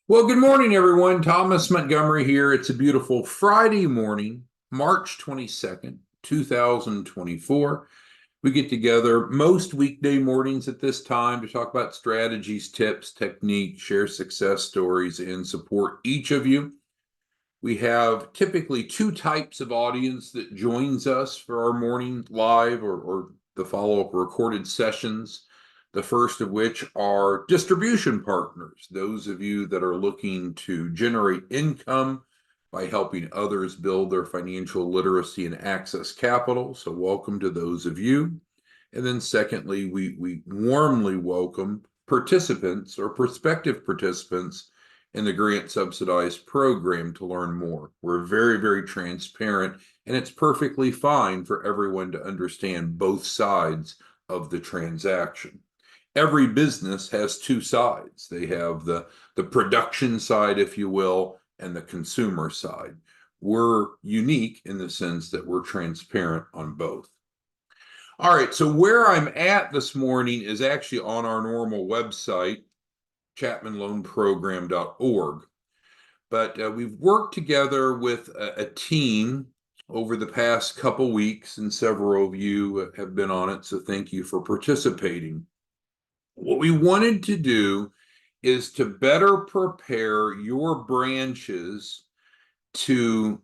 Well, good morning, everyone. Thomas Montgomery here. It's a beautiful Friday morning, March 22nd, 2024. We get together most weekday mornings at this time to talk about strategies, tips, techniques, share success stories, and support each of you. We have typically two types of audience that joins us for our morning live or the follow-up recorded sessions. The first of which are distribution partners, those of you that are looking to generate income by helping others build their financial literacy and access capital. So welcome to those of you. And then secondly, we warmly welcome participants or prospective participants in the grant subsidized program to learn more. We're very, very transparent, and it's perfectly fine for everyone to understand both sides of the transaction. Every business has two sides. They have the production side, if you will, and the consumer side. We're unique in the sense that we're transparent on both. All right, so where I'm at this morning is actually on our normal website, chapmanloanprogram.org. But we've worked together with a team over the past couple weeks, and several of you have been on it, so thank you for participating. What we wanted to do is to better prepare your branches to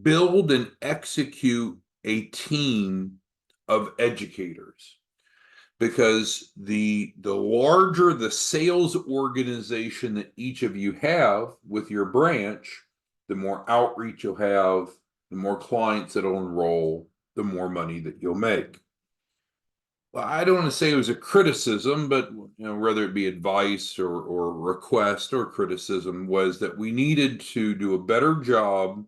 build and execute a team of educators. Because the larger the sales organization that each of you have with your branch, the more outreach you'll have, the more clients that'll enroll, the more money that you'll make. Well, I don't want to say it was a criticism, but whether it be advice or request or criticism, was that we needed to do a better job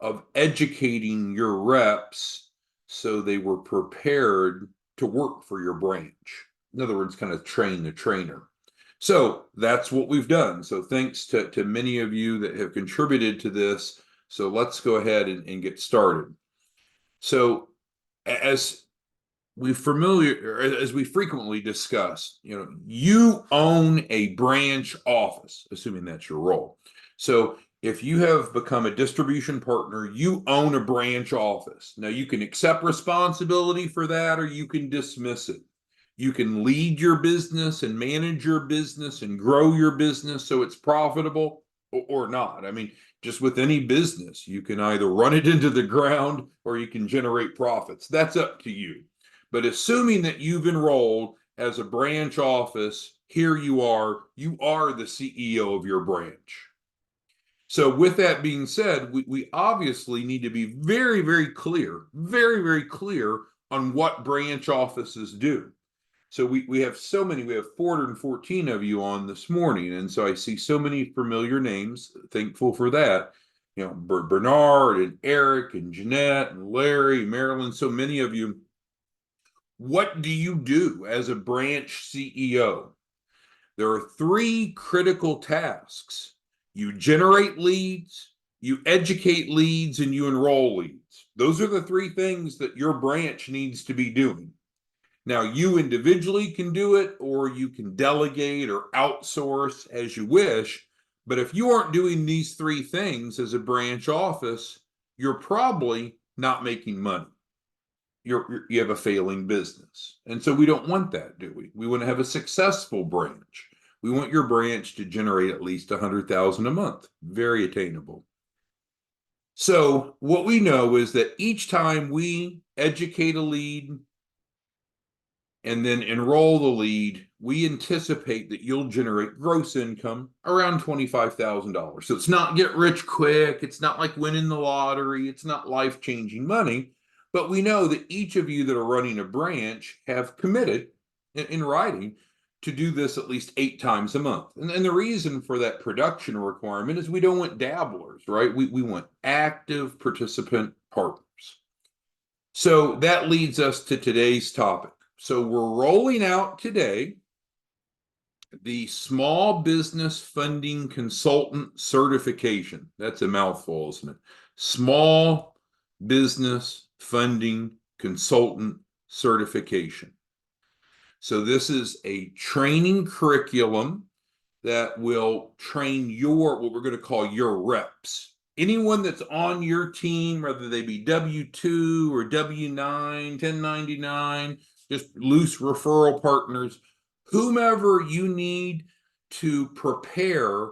of educating your reps so they were prepared to work for your branch. In other words, kind of train the trainer. So that's what we've done. So thanks to many of you that have contributed to this. So let's go ahead and get started. So as we frequently discuss, you own a branch office, assuming that's your role. So if you have become a distribution partner, you own a branch office. Now you can accept responsibility for that, or you can dismiss it. You can lead your business and manage your business and grow your business so it's profitable or not. I mean, just with any business, you can either run it into the ground or you can generate profits. That's up to you. But assuming that you've enrolled as a branch office, here you are the CEO of your branch. So with that being said, we obviously need to be very, very clear on what branch offices do. So we have 414 of you on this morning. And so I see so many familiar names, thankful for that. Bernard and Eric and Jeanette and Larry, Marilyn, so many of you. What do you do as a branch CEO? There are three critical tasks. You generate leads, you educate leads, and you enroll leads. Those are the three things that your branch needs to be doing. Now, you individually can do it, or you can delegate or outsource as you wish. But if you aren't doing these three things as a branch office, you're probably not making money. You have a failing business. And so we don't want that, do we? We want to have a successful branch. We want your branch to generate at least $100,000 a month. Very attainable. So what we know is that each time we educate a lead and then enroll the lead, we anticipate that you'll generate gross income around $25,000. So it's not get rich quick. It's not like winning the lottery. It's not life-changing money. But we know that each of you that are running a branch have committed in writing to do this at least 8 times a month. And the reason for that production requirement is we don't want dabblers, right? We want active participant partners. So that leads us to today's topic. So we're rolling out today the Small Business Funding Consultant Certification. That's a mouthful, isn't it? Small Business Funding Consultant Certification. So this is a training curriculum that will train your, what we're going to call your reps. Anyone that's on your team, whether they be W-2 or W-9, 1099, just loose referral partners, whomever you need to prepare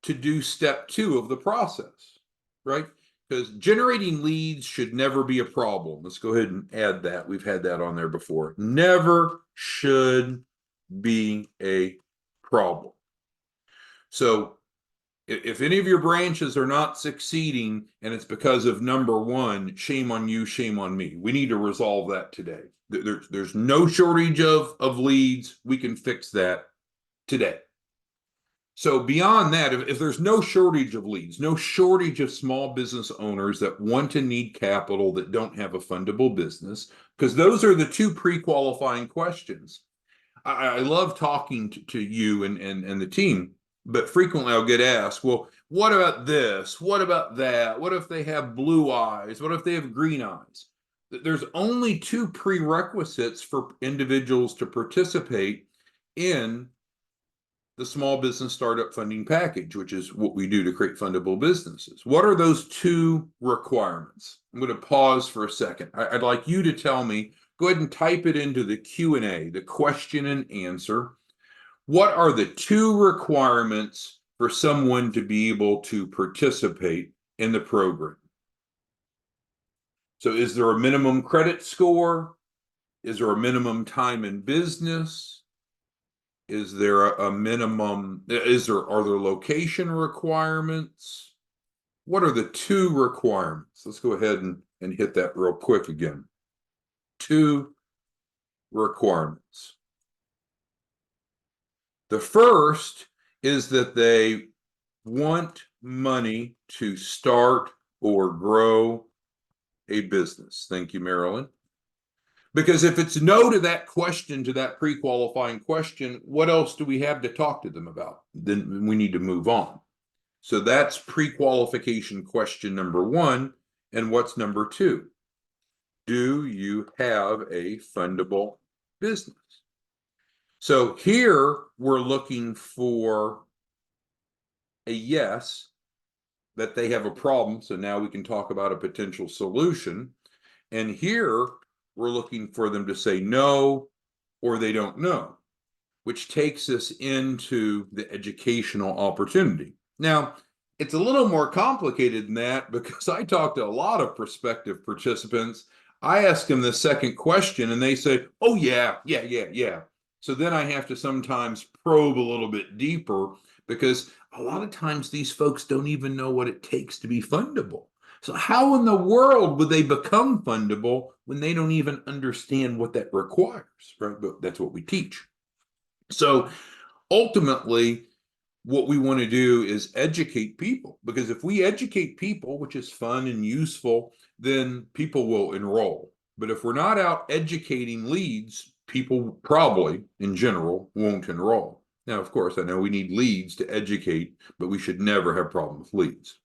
to do step 2 of the process, right? Because generating leads should never be a problem. Let's go ahead and add that. We've had that on there before. Never should be a problem. So if any of your branches are not succeeding and it's because of number 1, shame on you, shame on me. We need to resolve that today. There's no shortage of leads. We can fix that today. So beyond that, if there's no shortage of leads, no shortage of small business owners that want to need capital that don't have a fundable business, because those are the 2 pre-qualifying questions. I love talking to you and the team, but frequently I'll get asked, well, what about this? What about that? What if they have blue eyes? What if they have green eyes? There's only 2 prerequisites for individuals to participate in the small business startup funding package, which is what we do to create fundable businesses. What are those 2 requirements? I'm going to pause for a second. I'd like you to tell me, go ahead and type it into the Q&A, the question and answer. What are the 2 requirements for someone to be able to participate in the program? So is there a minimum credit score? Is there a minimum time in business? Is there a minimum, are there location requirements? What are the 2 requirements? Let's go ahead and hit that real quick again. 2 requirements. The first is that they want money to start or grow a business. Thank you, Marilyn. Because if it's no to that question, to that pre-qualifying question, what else do we have to talk to them about? Then we need to move on. So that's pre-qualification question number 1. And what's number 2? Do you have a fundable business? So here we're looking for a yes, that they have a problem. So now we can talk about a potential solution. And here we're looking for them to say no, or they don't know, which takes us into the educational opportunity. Now, it's a little more complicated than that, because I talk to a lot of prospective participants. I ask them the second question and they say, oh yeah. So then I have to sometimes probe a little bit deeper, because a lot of times these folks don't even know what it takes to be fundable. So how in the world would they become fundable when they don't even understand what that requires, right? But that's what we teach. So ultimately, what we want to do is educate people, because if we educate people, which is fun and useful, then people will enroll. But if we're not out educating leads, people probably, in general, won't enroll. Now, of course, I know we need leads to educate, but we should never have problems with leads.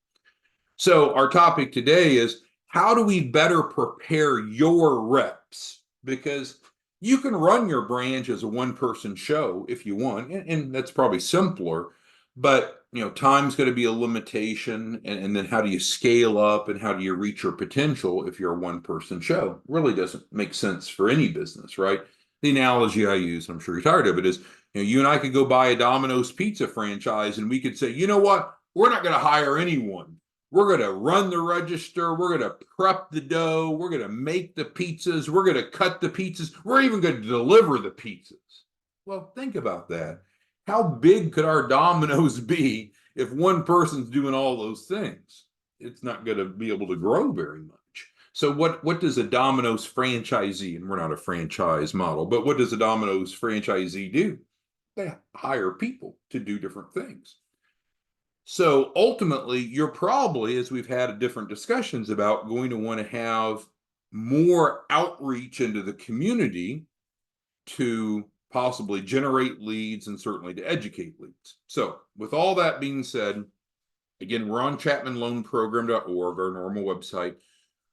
So our topic today is, how do we better prepare your reps? Because you can run your branch as a 1-person show if you want, and that's probably simpler, but time's going to be a limitation, and then how do you scale up and how do you reach your potential if you're a 1-person show? Really doesn't make sense for any business, right? The analogy I use, I'm sure you're tired of it, is you and I could go buy a Domino's pizza franchise and we could say, you know what, we're not going to hire anyone. We're going to run the register. We're going to prep the dough. We're going to make the pizzas. We're going to cut the pizzas. We're even going to deliver the pizzas. Well, think about that. How big could our Domino's be if 1 person's doing all those things? It's not going to be able to grow very much. So what does a Domino's franchisee, and we're not a franchise model, but what does a Domino's franchisee do? They hire people to do different things. So ultimately, you're probably, as we've had different discussions about, going to want to have more outreach into the community to possibly generate leads and certainly to educate leads. So with all that being said, again, we're on chapmanloanprogram.org, our normal website.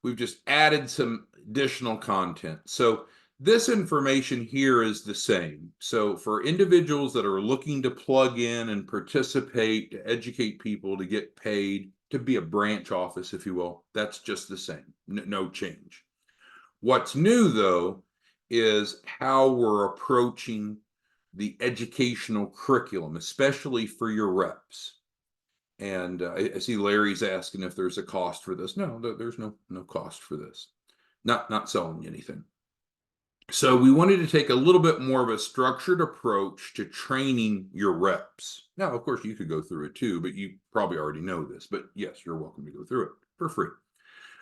We've just added some additional content. So This information here is the same. So for individuals that are looking to plug in and participate, to educate people, to get paid, to be a branch office, if you will, that's just the same. No change. What's new, though, is how we're approaching the educational curriculum, especially for your reps. And I see Larry's asking if there's a cost for this. No, there's no cost for this. Not selling you anything. So we wanted to take a little bit more of a structured approach to training your reps. Now, of course, you could go through it too, but you probably already know this. But yes, you're welcome to go through it for free.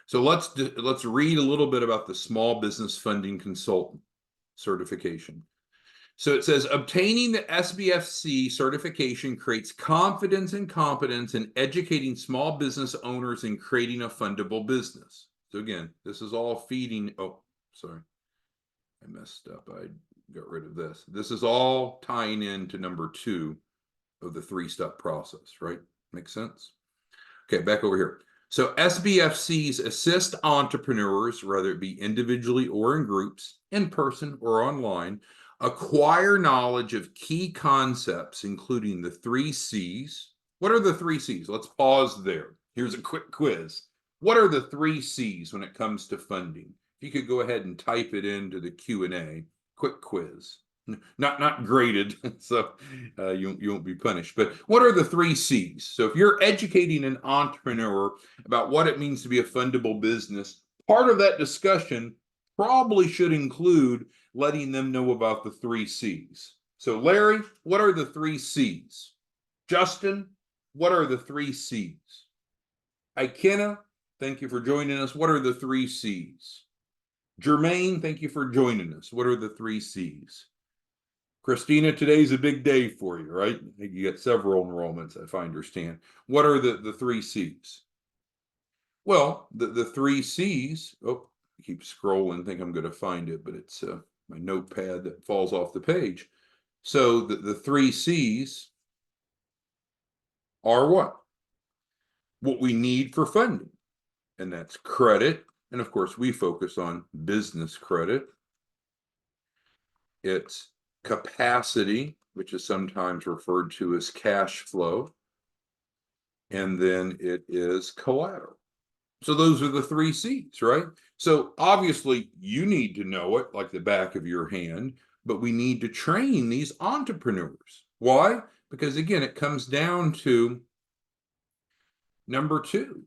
So let's read a little bit about the Small Business Funding Consultant certification. So it says, obtaining the SBFC certification creates confidence and competence in educating small business owners in creating a fundable business. So again, this is all feeding. Oh, sorry. I messed up. I got rid of this. This is all tying into number 2 of the 3-step process, right? Makes sense? Okay, back over here. So SBFCs assist entrepreneurs, whether it be individually or in groups, in person or online, acquire knowledge of key concepts, including the 3 C's. What are the 3 C's? Let's pause there. Here's a quick quiz. What are the 3 C's when it comes to funding? If you could go ahead and type it into the Q&A, quick quiz. Not graded, so you won't be punished. But what are the 3 C's? So if you're educating an entrepreneur about what it means to be a fundable business, part of that discussion probably should include letting them know about the 3 C's. So Larry, what are the 3 C's? Justin, what are the 3 C's? Ikena, thank you for joining us. What are the 3 C's? Jermaine, thank you for joining us. What are the 3 C's? Christina, today's a big day for you, right? You got several enrollments, if I understand. What are the 3 C's? Well, the 3 C's, oh, I keep scrolling, think I'm going to find it, but it's my notepad that falls off the page. So the 3 C's are what? What we need for funding. And that's credit. And of course, we focus on business credit. It's capacity, which is sometimes referred to as cash flow. And then it is collateral. So those are the 3 C's, right? So obviously you need to know it like the back of your hand, but we need to train these entrepreneurs. Why? Because again, it comes down to number 2.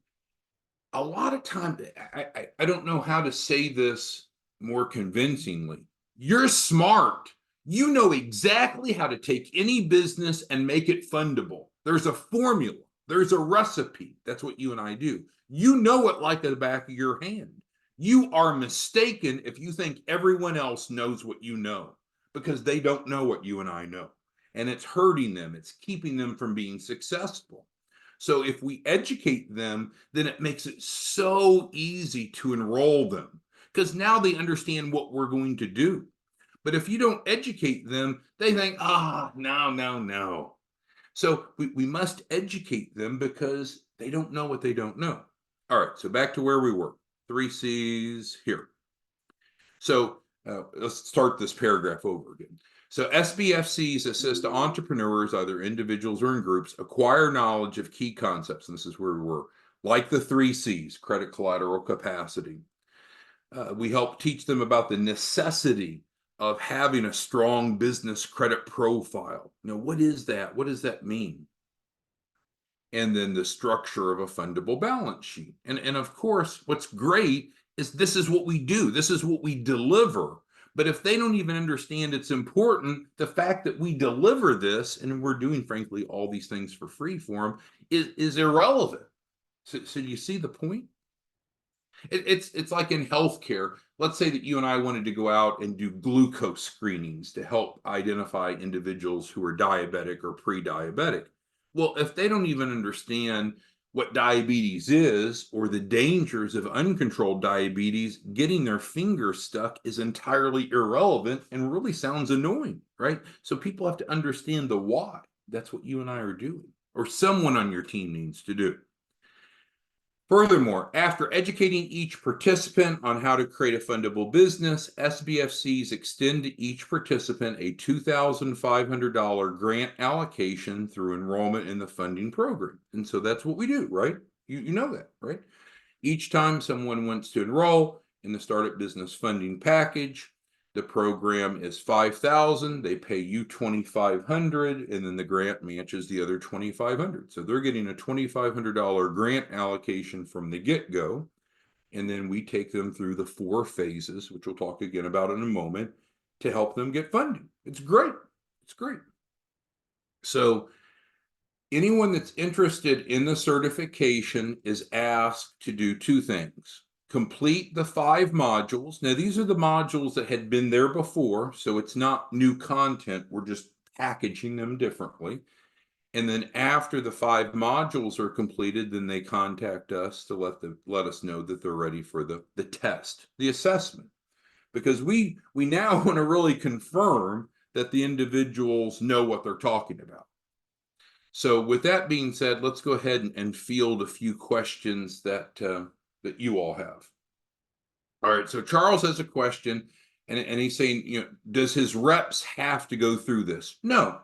A lot of times, I don't know how to say this more convincingly. You're smart. You know exactly how to take any business and make it fundable. There's a formula. There's a recipe. That's what you and I do. You know it like the back of your hand. You are mistaken if you think everyone else knows what you know, because they don't know what you and I know. And it's hurting them. It's keeping them from being successful. So if we educate them, then it makes it so easy to enroll them, because now they understand what we're going to do. But if you don't educate them, they think, no. So we must educate them because they don't know what they don't know. All right, so back to where we were. 3 C's here. So let's start this paragraph over again. So SBFCs assist entrepreneurs, either individuals or in groups, acquire knowledge of key concepts. And this is where we were, like the 3 C's, credit, collateral, capacity. We help teach them about the necessity of having a strong business credit profile. Now, what is that? What does that mean? And then the structure of a fundable balance sheet. And of course, what's great is this is what we do. This is what we deliver. But if they don't even understand it's important, the fact that we deliver this, and we're doing, frankly, all these things for free for them, is irrelevant. So do you see the point? It's like in healthcare. Let's say that you and I wanted to go out and do glucose screenings to help identify individuals who are diabetic or pre-diabetic. Well, if they don't even understand what diabetes is or the dangers of uncontrolled diabetes, getting their finger stuck is entirely irrelevant and really sounds annoying, right? So people have to understand the why. That's what you and I are doing, or someone on your team needs to do. Furthermore, after educating each participant on how to create a fundable business, SBFCs extend to each participant a $2,500 grant allocation through enrollment in the funding program. And so that's what we do, right? You know that, right? Each time someone wants to enroll in the Startup Business Funding Package, the program is $5,000. They pay you $2,500, and then the grant matches the other $2,500. So they're getting a $2,500 grant allocation from the get-go, and then we take them through the 4 phases, which we'll talk again about in a moment, to help them get funding. It's great. It's great. So anyone that's interested in the certification is asked to do 2 things. Complete the 5 modules. Now, these are the modules that had been there before, so it's not new content. We're just packaging them differently. And then after the 5 modules are completed, then they contact us to let us know that they're ready for the test, the assessment. Because we now want to really confirm that the individuals know what they're talking about. So with that being said, let's go ahead and field a few questions that you all have. All right, so Charles has a question, and he's saying, does his reps have to go through this? No.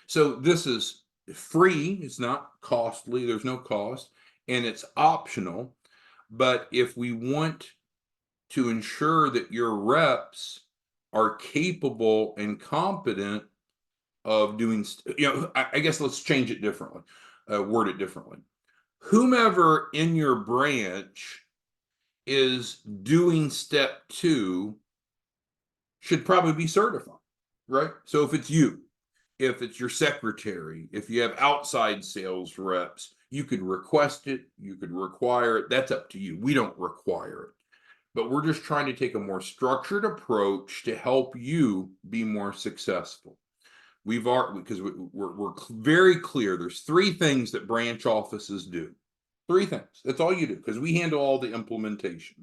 So this is free. It's not costly. There's no cost, and it's optional. But if we want to ensure that your reps are capable and competent of doing, I guess let's change it differently, word it differently. Whomever in your branch is doing step 2 should probably be certified, right? So if it's you, if it's your secretary, if you have outside sales reps, you could request it, you could require it. That's up to you. We don't require it. But we're just trying to take a more structured approach to help you be more successful. Because we're very clear. There's 3 things that branch offices do. 3 things. That's all you do, because we handle all the implementation.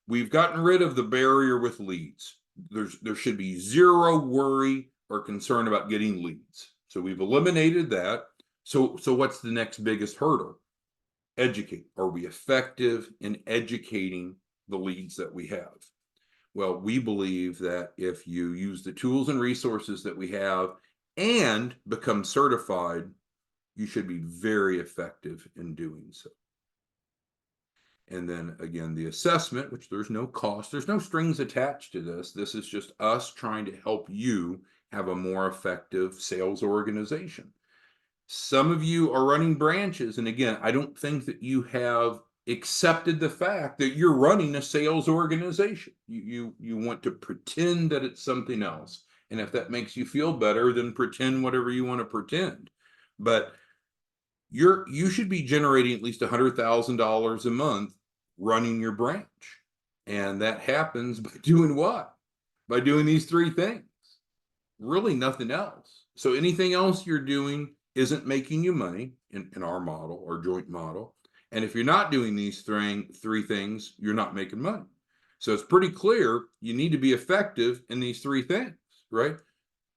We've gotten rid of the barrier with leads. There should be 0 worry or concern about getting leads. So we've eliminated that. So what's the next biggest hurdle? Educate. Are we effective in educating the leads that we have? Well, we believe that if you use the tools and resources that we have and become certified, you should be very effective in doing so. And then again, the assessment, which there's no cost, there's no strings attached to this. This is just us trying to help you have a more effective sales organization. Some of you are running branches, and again, I don't think that you have accepted the fact that you're running a sales organization. You want to pretend that it's something else. And if that makes you feel better, then pretend whatever you want to pretend. But you should be generating at least $100,000 a month running your branch. And that happens by doing what? By doing these 3 things. Really nothing else. So anything else you're doing isn't making you money in our model, or joint model. And if you're not doing these 3 things, you're not making money. So it's pretty clear you need to be effective in these 3 things, right?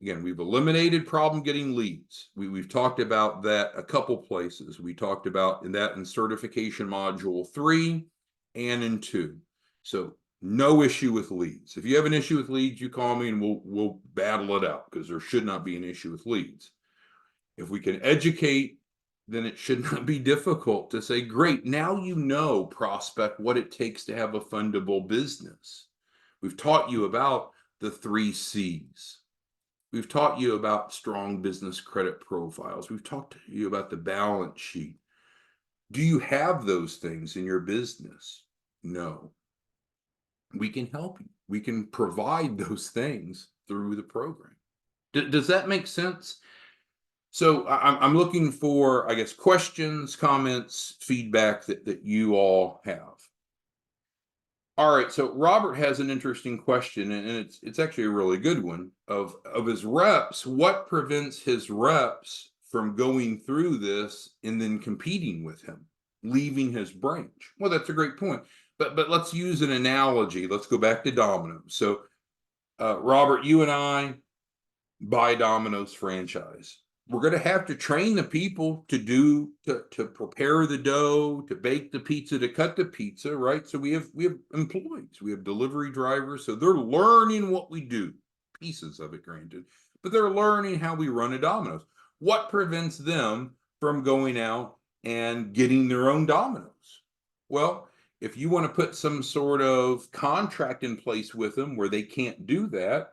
Again, we've eliminated problem getting leads. We've talked about that a couple places. We talked about in certification module 3 and in 2. So no issue with leads. If you have an issue with leads, you call me and we'll battle it out, because there should not be an issue with leads. If we can educate, then it should not be difficult to say, great, now you know, prospect, what it takes to have a fundable business. We've taught you about the 3 C's. We've taught you about strong business credit profiles. We've talked to you about the balance sheet. Do you have those things in your business? No. We can help you. We can provide those things through the program. Does that make sense? So I'm looking for, I guess, questions, comments, feedback that you all have. All right, so Robert has an interesting question, and it's actually a really good one. Of his reps, what prevents his reps from going through this and then competing with him, leaving his branch? Well, that's a great point. But let's use an analogy. Let's go back to Domino's. So, Robert, you and I buy Domino's franchise. we're going to have to train the people to prepare the dough, to bake the pizza, to cut the pizza, right? So we have employees, we have delivery drivers, so they're learning what we do, pieces of it, granted, but they're learning how we run a Domino's. What prevents them from going out and getting their own Domino's? Well, if you want to put some sort of contract in place with them where they can't do that,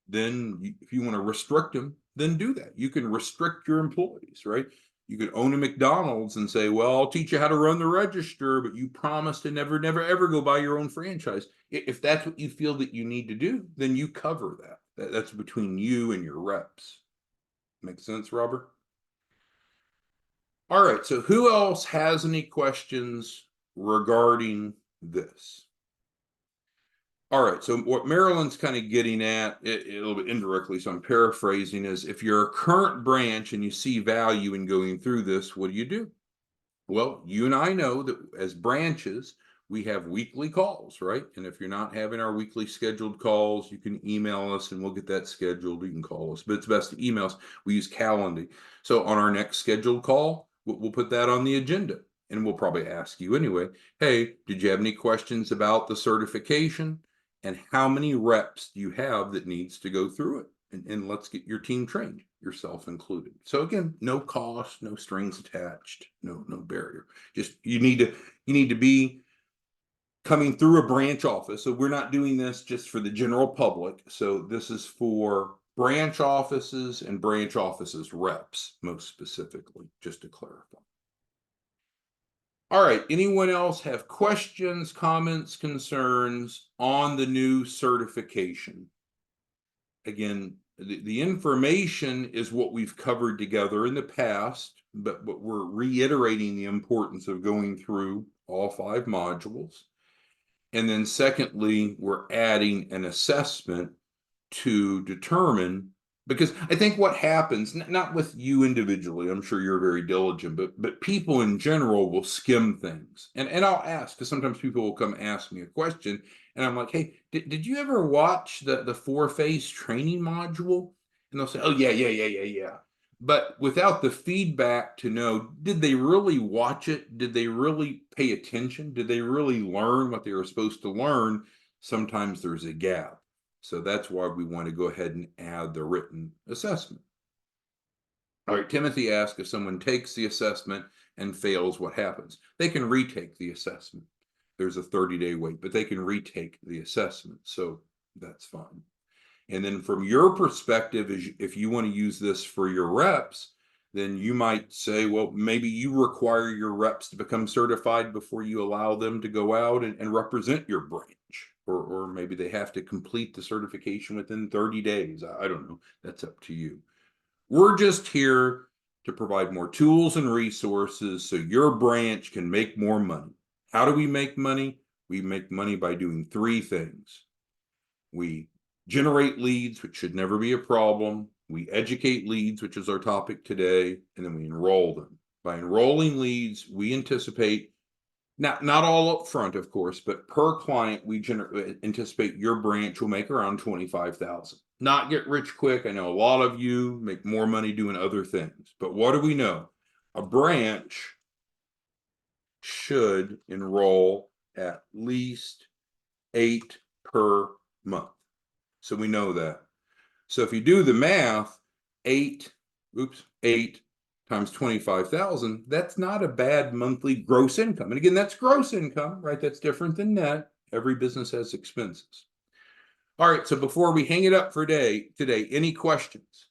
then if you want to restrict them, then do that. You can restrict your employees, right? You could own a McDonald's and say, well, I'll teach you how to run the register, but you promise to never, ever go buy your own franchise. If that's what you feel that you need to do, then you cover that. That's between you and your reps. Make sense, Robert? All right, so who else has any questions regarding this? All right, so what Marilyn's kind of getting at, a little bit indirectly, so I'm paraphrasing, is if you're a current branch and you see value in going through this, what do? Well, you and I know that as branches, we have weekly calls, right? And if you're not having our weekly scheduled calls, you can email us and we'll get that scheduled. You can call us, but it's best to email us. We use Calendly. So on our next scheduled call, we'll put that on the agenda. And we'll probably ask you anyway, hey, did you have any questions about the certification? And how many reps do you have that needs to go through it? And let's get your team trained, yourself included. So again, no cost, no strings attached, no barrier. Just you need to be coming through a branch office. So we're not doing this just for the general public. So this is for branch offices and branch offices reps, most specifically, just to clarify. All right, anyone else have questions, comments, concerns on the new certification? Again, the information is what we've covered together in the past, but we're reiterating the importance of going through all 5 modules. And then secondly, we're adding an assessment to determine, because I think what happens, not with you individually, I'm sure you're very diligent, but people in general will skim things. And I'll ask, because sometimes people will come ask me a question, and I'm like, hey, did you ever watch the 4-phase training module? And they'll say, oh, yeah. But without the feedback to know, did they really watch it? Did they really pay attention? Did they really learn what they were supposed to learn? Sometimes there's a gap. So that's why we want to go ahead and add the written assessment. All right, Timothy asked, if someone takes the assessment and fails, what happens? They can retake the assessment. There's a 30-day wait, but they can retake the assessment. So that's fine. And then from your perspective, if you want to use this for your reps, then you might say, well, maybe you require your reps to become certified before you allow them to go out and represent your branch. Or maybe they have to complete the certification within 30 days. I don't know. That's up to you. We're just here to provide more tools and resources so your branch can make more money. How do we make money? We make money by doing 3 things. We generate leads, which should never be a problem. We educate leads, which is our topic today, and then we enroll them. By enrolling leads, we anticipate, not all up front, of course, but per client, we anticipate your branch will make around $25,000. Not get rich quick. I know a lot of you make more money doing other things, but what do we know? A branch should enroll at least 8 per month. So we know that. So if you do the math, 8 times 25,000, that's not a bad monthly gross income. And again, that's gross income, right? That's different than net. Every business has expenses. All right, so before we hang it up for today, any questions?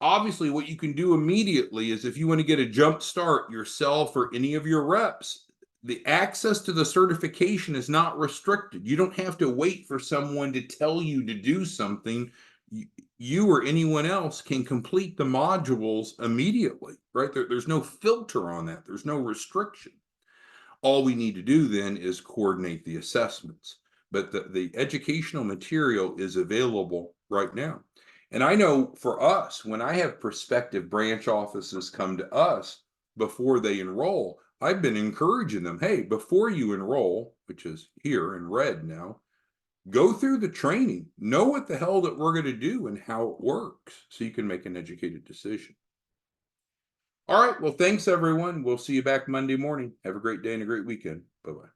Obviously, what you can do immediately is if you want to get a jump start yourself or any of your reps, the access to the certification is not restricted. You don't have to wait for someone to tell you to do something. You or anyone else can complete the modules immediately, right? There's no filter on that. There's no restriction. All we need to do then is coordinate the assessments. But the educational material is available right now. And I know for us, when I have prospective branch offices come to us before they enroll, I've been encouraging them, hey, before you enroll, which is here in red now, go through the training, know what the hell that we're going to do and how it works so you can make an educated decision. All right. Well, thanks everyone. We'll see you back Monday morning. Have a great day and a great weekend. Bye-bye.